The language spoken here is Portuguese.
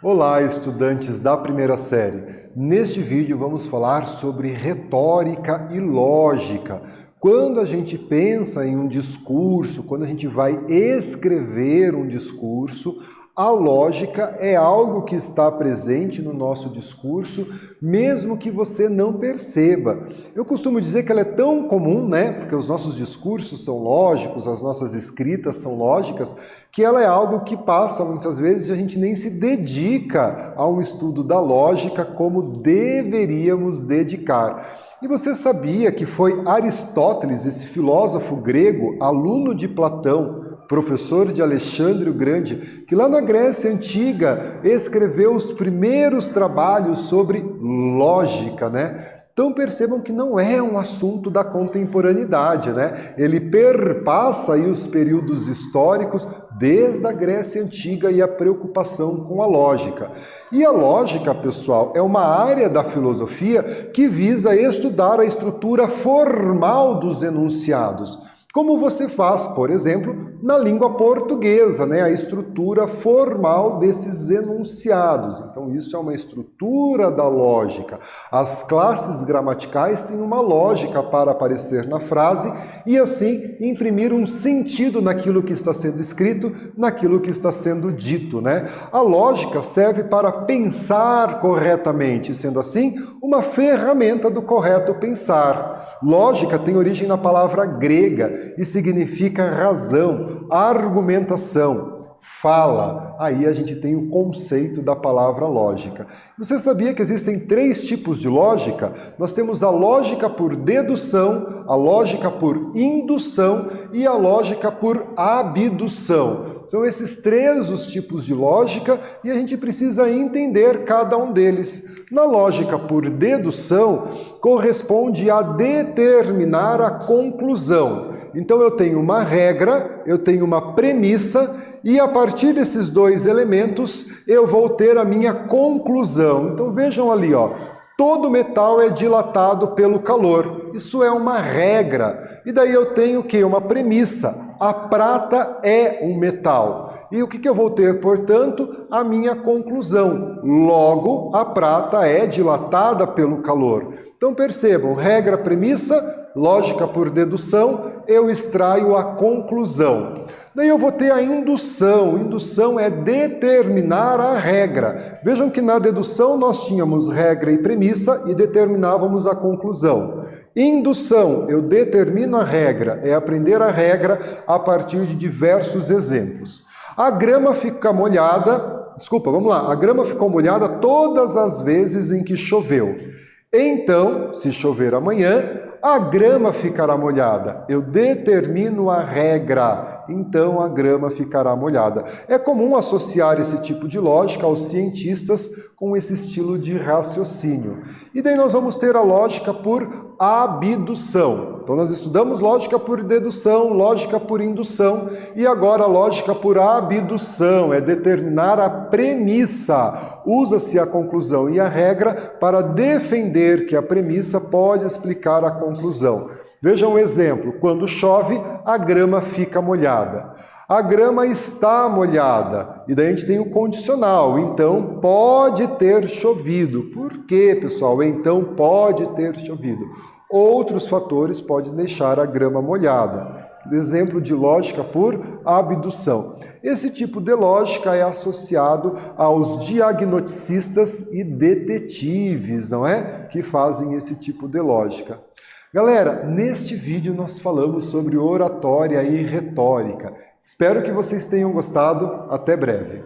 Olá, estudantes da primeira série. Neste vídeo vamos falar sobre retórica e lógica. Quando a gente pensa em um discurso, quando a gente vai escrever um discurso, a lógica é algo que está presente no nosso discurso, mesmo que você não perceba. Eu costumo dizer que ela é tão comum, né? Porque os nossos discursos são lógicos, as nossas escritas são lógicas, que ela é algo que passa muitas vezes e a gente nem se dedica a um estudo da lógica como deveríamos dedicar. E você sabia que foi Aristóteles, esse filósofo grego, aluno de Platão, professor de Alexandre o Grande, que lá na Grécia Antiga escreveu os primeiros trabalhos sobre lógica, né? Então percebam que não é um assunto da contemporaneidade, né? Ele perpassa aí os períodos históricos desde a Grécia Antiga e a preocupação com a lógica. E a lógica, pessoal, é uma área da filosofia que visa estudar a estrutura formal dos enunciados. Como você faz, por exemplo, na língua portuguesa, né? A estrutura formal desses enunciados. Então, isso é uma estrutura da lógica. As classes gramaticais têm uma lógica para aparecer na frase e, assim, imprimir um sentido naquilo que está sendo escrito, naquilo que está sendo dito, né? A lógica serve para pensar corretamente, sendo assim, uma ferramenta do correto pensar. Lógica tem origem na palavra grega e significa razão, argumentação, fala. Aí a gente tem o conceito da palavra lógica. Você sabia que existem 3 tipos de lógica? Nós temos a lógica por dedução, a lógica por indução e a lógica por abdução. São esses 3 os tipos de lógica e a gente precisa entender cada um deles. Na lógica por dedução, corresponde a determinar a conclusão. Então eu tenho uma regra, eu tenho uma premissa e a partir desses 2 elementos eu vou ter a minha conclusão. Então vejam ali, ó, todo metal é dilatado pelo calor. Isso é uma regra. E daí eu tenho o quê? Uma premissa. A prata é um metal. E o que eu vou ter, portanto? A minha conclusão. Logo, a prata é dilatada pelo calor. Então percebam, regra, premissa, lógica por dedução, eu extraio a conclusão. Daí eu vou ter a indução. Indução é determinar a regra. Vejam que na dedução nós tínhamos regra e premissa e determinávamos a conclusão. Indução, eu determino a regra, é aprender a regra a partir de diversos exemplos. A grama fica molhada, a grama ficou molhada todas as vezes em que choveu. Então, se chover amanhã, a grama ficará molhada. Eu determino a regra, então a grama ficará molhada. É comum associar esse tipo de lógica aos cientistas com esse estilo de raciocínio. E daí nós vamos ter a lógica por abdução. Então nós estudamos lógica por dedução, lógica por indução e agora a lógica por abdução, é determinar a premissa. Usa-se a conclusão e a regra para defender que a premissa pode explicar a conclusão. Veja um exemplo, quando chove, a grama fica molhada. A grama está molhada, e daí a gente tem o condicional, então pode ter chovido. Por quê, pessoal? Então pode ter chovido. Outros fatores podem deixar a grama molhada. Exemplo de lógica por abdução. Esse tipo de lógica é associado aos diagnosticistas e detetives, não é? Que fazem esse tipo de lógica. Galera, neste vídeo nós falamos sobre oratória e retórica. Espero que vocês tenham gostado. Até breve.